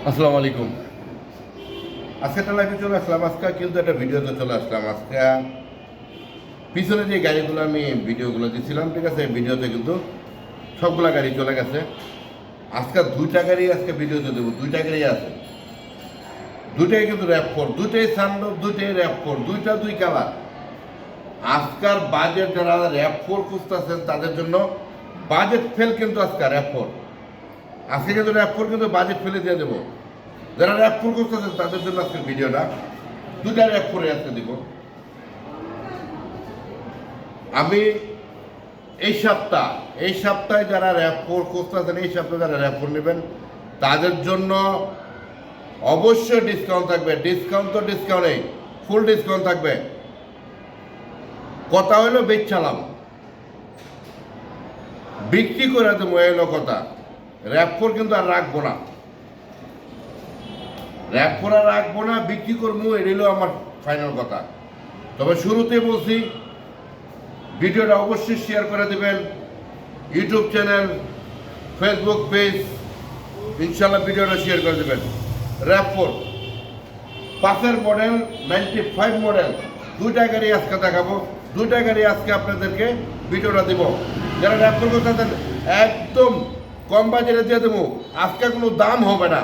আসসালামু আলাইকুম। আজকে একটা লাইভে চলে আসলাম, আজকে কিন্তু একটা ভিডিওতে চলে আসলাম। আজকে পিছনে যে গাড়িগুলো আমি ভিডিওগুলো দিয়েছিলাম, ঠিক আছে, ভিডিওতে কিন্তু সবগুলা গাড়ি চলে গেছে। আজকে দুইটা গাড়ি আজকে ভিডিওতে দেবো, দুইটা গাড়ি আছে, দুইটাই কিন্তু র্যাপ4, দুইটাই সানরুফ, দুইটাই র্যাপ4, দুইটা দুই কালার। আজকাল বাজেট যারা র্যাপ4 খুঁজতেছেন তাদের জন্য বাজেট ফেল কিন্তু আজকে র্যাপ4। আজকে কিন্তু র্যাপ4 কিন্তু বাজেট ফেলে দিয়ে দেবো। যারা র্যাপ4 করতেছেন তাদের জন্য আজকের ভিডিওটা, দুটা র্যাপ4 আজকে দিব আমি। এই সপ্তাহে যারা র্যাপ4 করতেছেন, এই সপ্তাহে যারা র্যাপ4 নেবেন তাদের জন্য অবশ্যই ডিসকাউন্ট থাকবে। ডিসকাউন্ট তো ডিসকাউন্ট নেই, ফুল ডিসকাউন্ট থাকবে। কথা হইলো বেচছালাম, বিক্রি করে দেবো, এলো কথা। র্যাপ4 কিন্তু আর রাখবো না, র্যাপ4 আর রাখবো না, বিক্রি করবো, এটা হলো আমার ফাইনাল কথা। তবে শুরুতে বলছি, ভিডিওটা অবশ্যই শেয়ার করে দেবেন। ইউটিউব চ্যানেল, ফেসবুক পেজ, ইনশাল্লাহ ভিডিওটা শেয়ার করে দেবেন। র্যাপ4 5 মডেল, 95 মডেল, দুইটা গাড়ি আজকে দেখাবো, দুইটা গাড়ি আজকে আপনাদেরকে ভিডিওটা দিব। যারা র্যাপ4 করতেছেন একদম কম বাজেটে দিয়ে দেবো, আজকে কোনো দাম হবে না।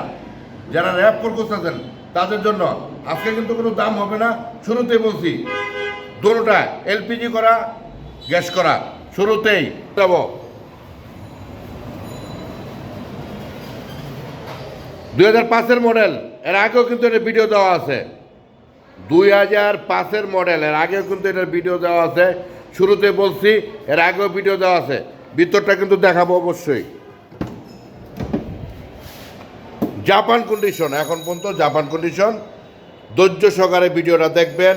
যারা র্যাপ4 করতেছেন তাদের জন্য আজকে কিন্তু কোনো দাম হবে না। শুরুতে বলছি, দুটোটা এলপিজি করা, গ্যাস করা, শুরুতেই যাব। 2005 মডেল, এর আগেও কিন্তু এটা ভিডিও দেওয়া আছে। 2005 মডেল, এর আগেও কিন্তু এটার ভিডিও দেওয়া আছে। শুরুতে বলছি, এর আগেও ভিডিও দেওয়া আছে। ভিতরটা কিন্তু দেখাবো অবশ্যই। জাপান কন্ডিশন, এখন পর্যন্ত জাপান কন্ডিশন। ধৈর্য সহকারে ভিডিওটা দেখবেন,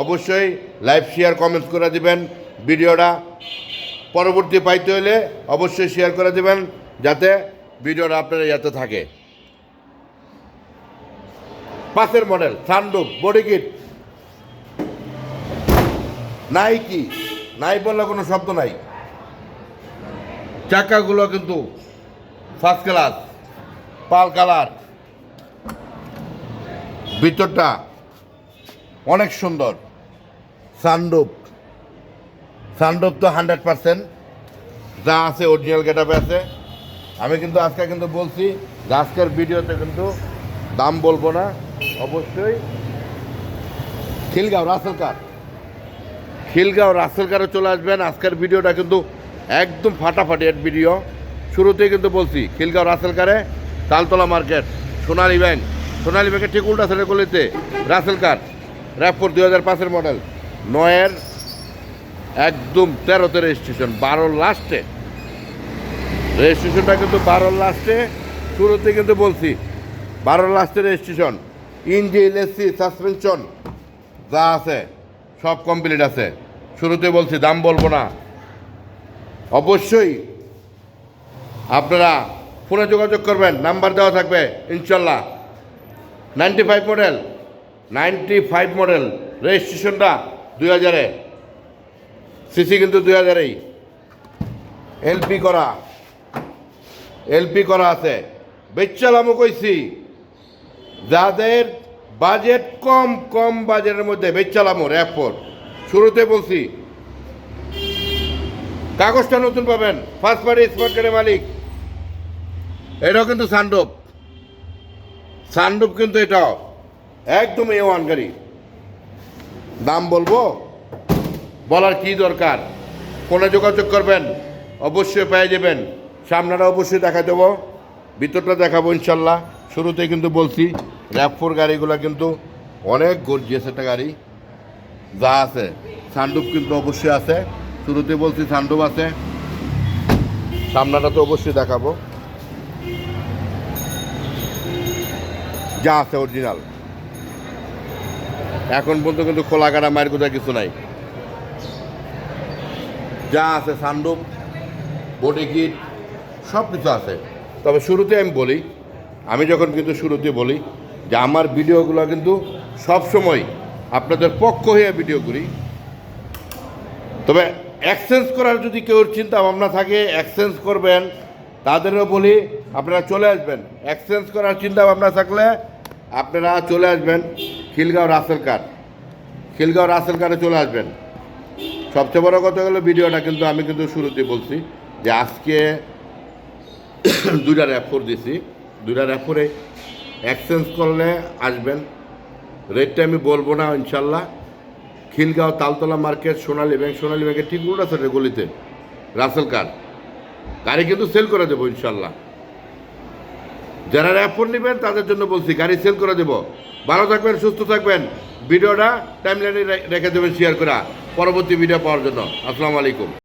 অবশ্যই লাইভ শেয়ার কমেন্টস করে দিবেন। ভিডিওটা পরবর্তী পাইতে হলে অবশ্যই শেয়ার করে দেবেন, যাতে ভিডিওটা আপনার ইয়াতে থাকে। 5 মডেল, সানরুফ, বডি কিট, নাই কি নাই বললে কোনো শব্দ নাই। চাকাগুলো কিন্তু ফার্স্ট ক্লাস, পাল কালার। ভিতরটা অনেক সুন্দর। সানরুফ তো 100% যা আছে অরিজিনাল গেটআপে আছে। আমি কিন্তু আজকে কিন্তু বলছি যে আজকের ভিডিওতে কিন্তু দাম বলবো না। অবশ্যই খিলগাঁও রাসেল কারে চলে আসবেন। আজকের ভিডিওটা কিন্তু একদম ফাটাফাটি এর ভিডিও। শুরুতেই কিন্তু বলছি, খিলগাঁও রাসেল কারে, তালতলা মার্কেট, সোনালী ব্যাংকের ঠিক উল্টা সাইডে গলিতে রাসেল কার। র্যাপ4 2005 মডেল, 9 একদম 13তে রেজিস্ট্রেশন, 12 লাস্টে রেজিস্ট্রেশনটা কিন্তু 12 লাস্টে। শুরুতে কিন্তু বলছি 12 লাস্টে রেজিস্ট্রেশন। ইঞ্জিন, এসি, সাসপেনশন যা আছে সব কমপ্লিট আছে। শুরুতে বলছি দাম বলবো না। অবশ্যই আপনারা ফোনে যোগাযোগ করবেন, নাম্বার দেওয়া থাকবে ইনশাল্লাহ। 95 মডেল, রেজিস্ট্রেশনটা 2000-এ, সিসি কিন্তু 2000-এই, এলপি করা আছে। বেচালামও কইছি, যাদের বাজেট কম বাজেটের মধ্যে বেচালামো র্যাপ4। শুরুতে বলছি কাগজটা নতুন পাবেন, ফার্স্ট পার্টি স্মার্ট কার্ডের মালিক। এটাও কিন্তু সানরুফ কিন্তু এটাও একদম A1 গাড়ি। দাম বলবো, বলার কি দরকার? ফোনে যোগাযোগ করবেন, অবশ্যই পেয়ে যাবেন। সামনেটা অবশ্যই দেখা দেবো, ভিতরটা দেখাবো ইনশাল্লাহ। শুরুতে কিন্তু বলছি র্যাপ4 গাড়িগুলো কিন্তু অনেক গর্জিয়াস একটা গাড়ি। যা আছে সানরুফ কিন্তু অবশ্যই আছে। শুরুতে বলছি সানরুফ আছে, সামনাটা তো অবশ্যই দেখাবো। যা আছে অরিজিনাল, এখন পর্যন্ত কিন্তু খোলা কাটা মায়ের কোথাও কিছু নাই। যা আছে সানরুফ, বডি কিট সব কিছু আছে। তবে শুরুতে আমি যখন কিন্তু শুরুতে বলি যে আমার ভিডিওগুলো কিন্তু সবসময় আপনাদের পক্ষ হয়ে ভিডিও করি। তবে এক্সচেঞ্জ করার যদি কেউ চিন্তা ভাবনা থাকে, এক্সচেঞ্জ করবেন, তাদেরও বলি আপনারা চলে আসবেন। এক্সচেঞ্জ করার চিন্তা ভাবনা থাকলে আপনারা চলে আসবেন খিলগাঁও রাসেল কার, খিলগাঁও রাসেল কারে চলে আসবেন। সবচেয়ে বড় কথা হলো ভিডিওটা কিন্তু আমি কিন্তু শুরুতে বলছি যে আজকে 2টা RAV4 দিছি, 2টা RAV4 এক্সচেঞ্জ করলে আসবেন। রেটটা আমি বলবো না ইনশাল্লাহ। খিলগাঁও তালতলা মার্কেট সোনালী ব্যাংক, সোনালী ব্যাংকের ঠিক উল্টা সাইডে গলিতে রাসেল কার। গাড়ি কিন্তু সেল করে দেবো ইনশাল্লাহ। যারা RAV4 নেবেন তাদের জন্য বলছি গাড়ি সেল করে দেবো। ভালো থাকবেন, সুস্থ থাকবেন। ভিডিওটা টাইমলাইনে রেখে দেবেন শেয়ার করা পরবর্তী ভিডিও পাওয়ার জন্য। আসসালামু আলাইকুম।